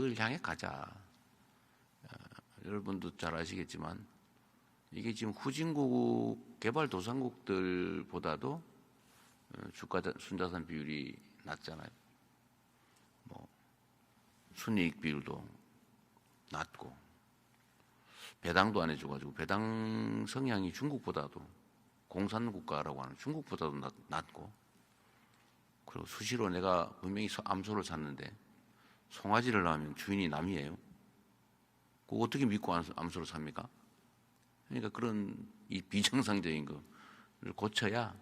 그걸 향해 가자. 여러분도 잘 아시겠지만 이게 지금 후진국 개발도상국들보다도 주가 순자산 비율이 낮잖아요. 뭐 순이익 비율도 낮고 배당도 안 해줘가지고 배당 성향이 중국보다도 공산국가라고 하는 중국보다도 낮고 그리고 수시로 내가 분명히 암소를 샀는데 송아지를 낳으면 주인이 남이에요. 그거 어떻게 믿고 암소를 삽니까? 그러니까 그런 이 비정상적인 거를 고쳐야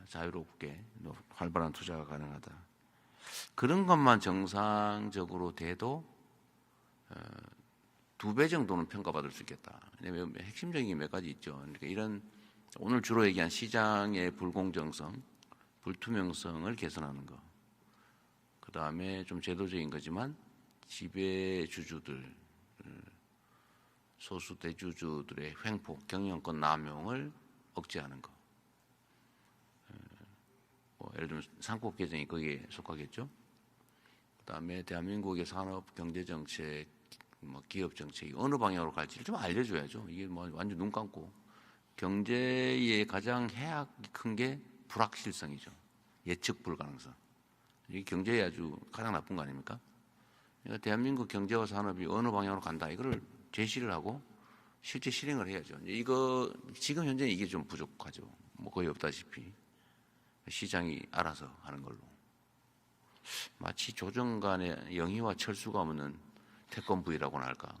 자유롭게 활발한 투자가 가능하다. 그런 것만 정상적으로 돼도 2배 정도는 평가받을 수 있겠다. 왜냐하면 핵심적인 게 몇 가지 있죠. 그러니까 이런 오늘 주로 얘기한 시장의 불공정성, 불투명성을 개선하는 거. 그 다음에 좀 제도적인 거지만 지배주주들, 소수 대주주들의 횡포, 경영권 남용을 억제하는 거. 예를 들면 상법 개정이 거기에 속하겠죠. 그 다음에 대한민국의 산업, 경제 정책, 기업 정책이 어느 방향으로 갈지를 좀 알려줘야죠. 이게 완전 눈 감고 경제의 가장 해악이 큰 게 불확실성이죠. 예측 불가능성. 이게 경제에 아주 가장 나쁜 거 아닙니까? 그러니까 대한민국 경제와 산업이 어느 방향으로 간다. 이거를 제시를 하고 실제 실행을 해야죠. 이거 지금 현재 이게 좀 부족하죠. 거의 없다시피 시장이 알아서 하는 걸로. 마치 조정간의 영희와 철수가 없는 태권부이라고나 할까.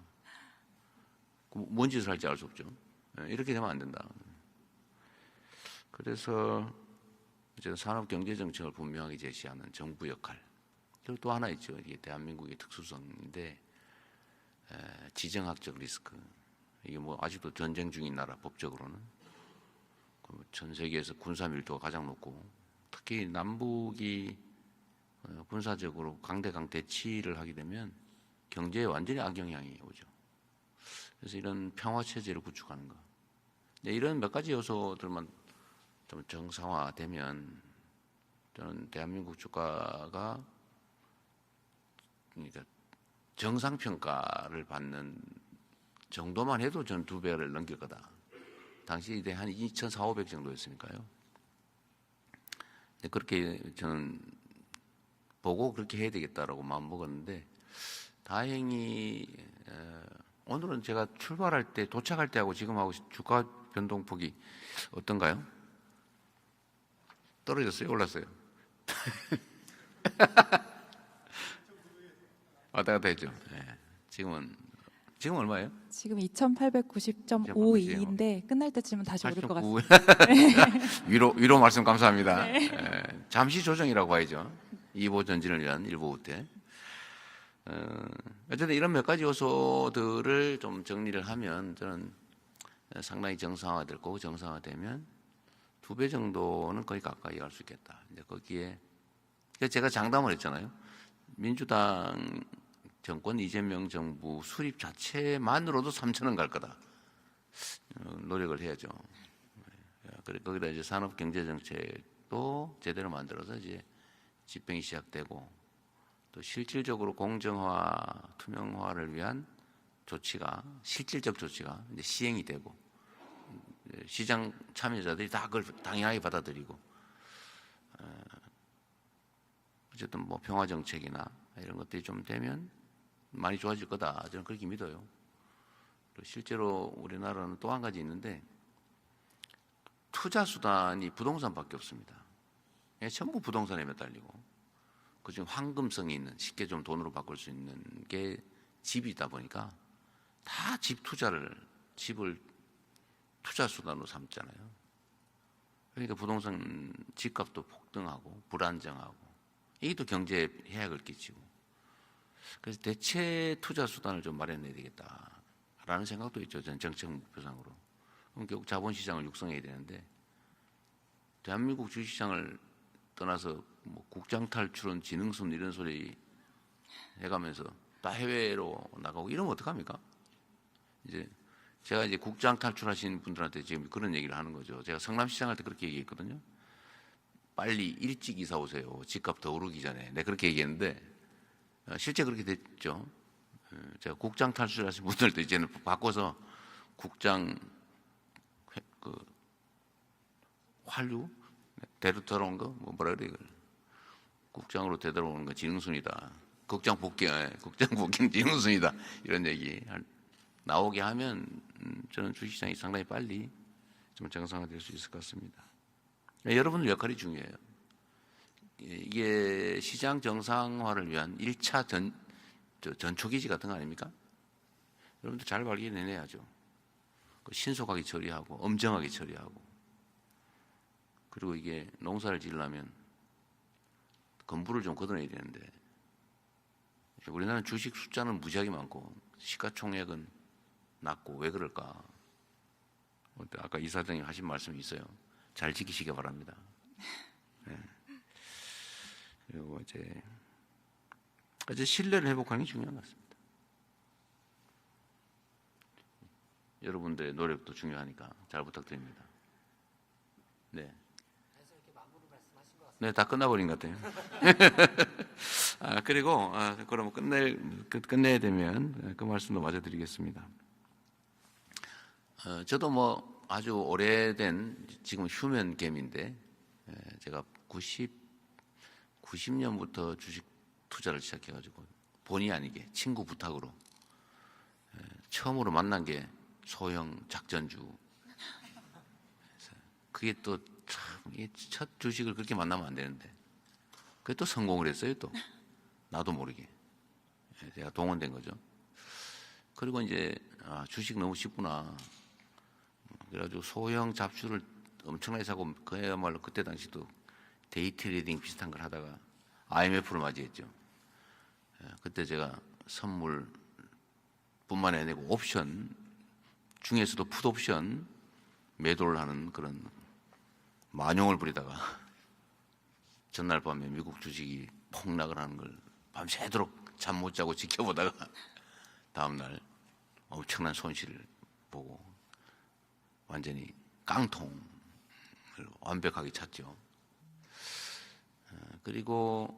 뭔 짓을 할지 알 수 없죠. 이렇게 되면 안 된다. 그래서 이제 산업경제정책을 분명하게 제시하는 정부 역할. 그리고 또 하나 있죠. 이게 대한민국의 특수성인데 지정학적 리스크. 이게 아직도 전쟁 중인 나라 법적으로는 전 세계에서 군사 밀도가 가장 높고 특히 남북이 군사적으로 강대강 대치를 하게 되면 경제에 완전히 악영향이 오죠. 그래서 이런 평화 체제를 구축하는 거. 이런 몇 가지 요소들만 좀 정상화되면 저는 대한민국 주가가 그러니까 정상평가를 받는 정도만 해도 저는 2배를 넘길 거다. 당시 이때 한 2,400, 500 정도였으니까요. 그렇게 저는 보고 그렇게 해야 되겠다라고 마음 먹었는데 다행히 오늘은 제가 출발할 때 도착할 때하고 지금하고 주가 변동폭이 어떤가요? 떨어졌어요? 올랐어요? 왔다 갔다 했죠. 지금 얼마예요? 지금 2,890.52인데 끝날 때쯤은 다시 오를 것 같습니다. 위로 말씀 감사합니다. 네. 잠시 조정이라고 봐야죠. 2보 전진을 위한 1보 후퇴. 어쨌든 이런 몇 가지 요소들을 좀 정리를 하면 저는 상당히 정상화될 거고 정상화되면 2배 정도는 거의 가까이 갈 수 있겠다. 이제 거기에 제가 장담을 했잖아요. 민주당 정권 이재명 정부 수립 자체만으로도 3,000원 갈 거다. 노력을 해야죠. 거기다 이제 산업 경제 정책도 제대로 만들어서 이제 집행이 시작되고 또 실질적으로 공정화, 투명화를 위한 조치가 실질적 조치가 이제 시행이 되고 시장 참여자들이 다 그걸 당연하게 받아들이고 어쨌든 평화 정책이나 이런 것들이 좀 되면 많이 좋아질 거다. 저는 그렇게 믿어요. 실제로 우리나라는 또 한 가지 있는데 투자 수단이 부동산밖에 없습니다. 전부 부동산에 매달리고 그중 황금성이 있는 쉽게 좀 돈으로 바꿀 수 있는 게 집이다 보니까 다 집을 투자 수단으로 삼잖아요. 그러니까 부동산 집값도 폭등하고 불안정하고 이게 또 경제에 해악을 끼치고 그래서 대체 투자 수단을 좀 마련해야 되겠다라는 생각도 있죠. 전 정책 목표상으로. 그럼 결국 자본시장을 육성해야 되는데 대한민국 주식시장을 떠나서 국장 탈출은 지능순 이런 소리 해가면서 다 해외로 나가고 이러면 어떡합니까? 제가 국장 탈출하신 분들한테 지금 그런 얘기를 하는 거죠. 제가 성남시장 할 때 그렇게 얘기했거든요. 빨리 일찍 이사 오세요. 집값 더 오르기 전에. 네, 그렇게 얘기했는데 실제 그렇게 됐죠. 제가 국장 탈출하신 분들도 이제는 바꿔서 국장 그 환류 되돌아온 거 뭐라 그래 이걸 국장으로 되돌아오는 거 지능순이다. 국장 복귀 지능순이다. 이런 얘기 나오게 하면 저는 주식시장이 상당히 빨리 좀 정상화될 수 있을 것 같습니다. 여러분들 역할이 중요해요. 이게 시장 정상화를 위한 1차 전초기지 같은 거 아닙니까? 여러분들 잘 발견해내야죠. 신속하게 처리하고 엄정하게 처리하고 그리고 이게 농사를 지으려면 건부를 좀 걷어내야 되는데 우리나라는 주식 숫자는 무지하게 많고 시가총액은 낮고 왜 그럴까? 아까 이사장님 하신 말씀이 있어요. 잘 지키시기 바랍니다. 네. 그리고 이제 신뢰를 회복하는 게 중요한 것 같습니다. 여러분들의 노력도 중요하니까 잘 부탁드립니다. 네. 네, 다 끝나버린 것 같아요. 그리고 그럼 끝내야 되면 그 말씀도 마저 드리겠습니다. 저도 뭐 아주 오래된 지금 휴면겜인데 제가 90년부터 주식 투자를 시작해가지고 본의 아니게 친구 부탁으로 처음으로 만난 게 소형 작전주. 그게 또 첫 주식을 그렇게 만나면 안 되는데 그게 또 성공을 했어요. 또 나도 모르게 제가 동원된 거죠. 그리고 이제 주식 너무 쉽구나. 그래가지고 소형 잡주를 엄청나게 사고 그야말로 그때 당시도 데이 트레이딩 비슷한 걸 하다가 IMF를 맞이했죠. 그때 제가 선물뿐만 아니고 옵션 중에서도 풋옵션 매도를 하는 그런 만용을 부리다가 전날 밤에 미국 주식이 폭락을 하는 걸 밤새도록 잠 못 자고 지켜보다가 다음날 엄청난 손실을 보고 완전히 깡통을 완벽하게 찼죠. 그리고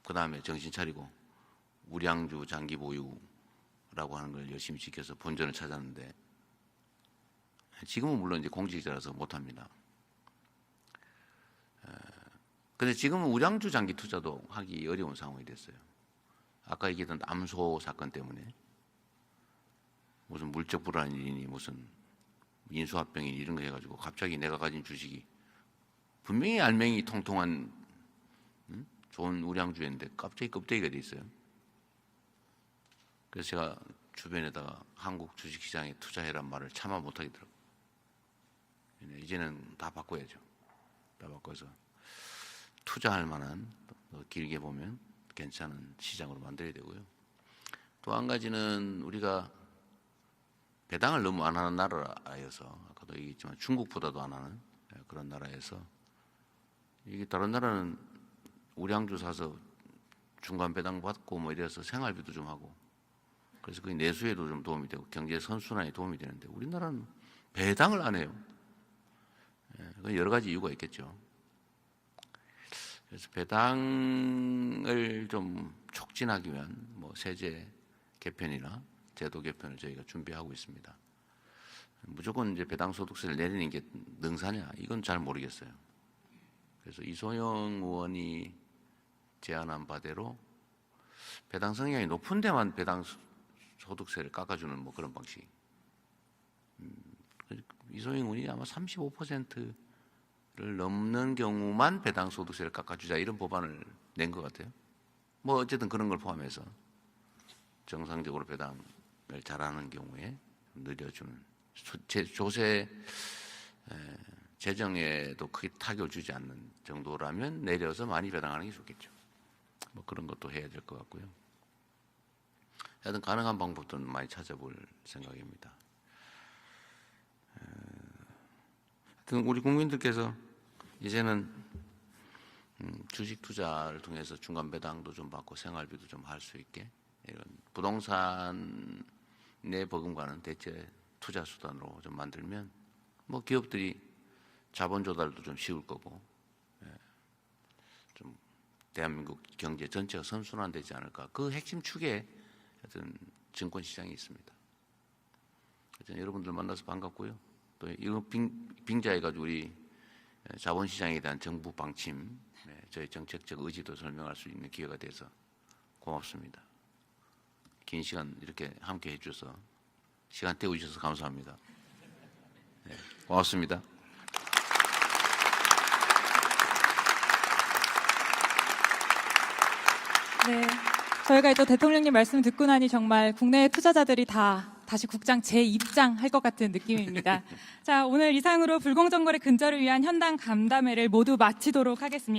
그 다음에 정신 차리고 우량주 장기 보유라고 하는 걸 열심히 지켜서 본전을 찾았는데 지금은 물론 이제 공직자라서 못합니다. 근데 지금은 우량주 장기 투자도 하기 어려운 상황이 됐어요. 아까 얘기했던 암소 사건 때문에 무슨 물적 불안이니 무슨 인수합병이니 이런 거 해가지고 갑자기 내가 가진 주식이 분명히 알맹이 통통한 좋은 우량주였는데 갑자기 껍데기가 돼 있어요. 그래서 제가 주변에다가 한국 주식시장에 투자해란 말을 차마 못하겠더라고요. 이제는 다 바꿔야죠. 다 바꿔서 투자할 만한 길게 보면 괜찮은 시장으로 만들어야 되고요. 또 한 가지는 우리가 배당을 너무 안 하는 나라여서 아까도 얘기했지만 중국보다도 안 하는 그런 나라에서 이게 다른 나라는 우량주 사서 중간 배당 받고 뭐 이래서 생활비도 좀 하고 그래서 그 내수에도 좀 도움이 되고 경제 선순환에 도움이 되는데 우리나라는 배당을 안 해요. 여러 가지 이유가 있겠죠. 그래서 배당을 좀 촉진하기 위한 뭐 세제 개편이나 제도 개편을 저희가 준비하고 있습니다. 무조건 이제 배당 소득세를 내리는 게 능사냐? 이건 잘 모르겠어요. 그래서 이소영 의원이 제안한 바대로 배당 성향이 높은 데만 배당 소득세를 깎아주는 뭐 그런 방식. 이소영 의원이 아마 35%를 넘는 경우만 배당 소득세를 깎아주자 이런 법안을 낸 것 같아요. 뭐 어쨌든 그런 걸 포함해서 정상적으로 배당을 잘하는 경우에 늘려주는 조세 재정에도 크게 타격을 주지 않는 정도라면 내려서 많이 배당하는 게 좋겠죠. 뭐 그런 것도 해야 될 것 같고요. 하여튼 가능한 방법들은 많이 찾아볼 생각입니다. 하여튼 우리 국민들께서 이제는 주식 투자를 통해서 중간 배당도 좀 받고 생활비도 좀 할 수 있게 이런 부동산 내 버금가는 대체 투자 수단으로 좀 만들면 뭐 기업들이 자본 조달도 좀 쉬울 거고 좀 대한민국 경제 전체가 선순환되지 않을까. 그 핵심 축에 하여튼 증권 시장이 있습니다. 하여튼 여러분들 만나서 반갑고요. 또 이거 빙자해가지고 우리 자본시장에 대한 정부 방침, 저희 정책적 의지도 설명할 수 있는 기회가 돼서 고맙습니다. 긴 시간 이렇게 함께 해주셔서 시간 때워주셔서 감사합니다. 네, 고맙습니다. 네, 저희가 또 대통령님 말씀 듣고 나니 정말 국내 투자자들이 다 다시 국장 재입장할 것 같은 느낌입니다. 자, 오늘 이상으로 불공정거래 근절을 위한 현당 간담회를 모두 마치도록 하겠습니다.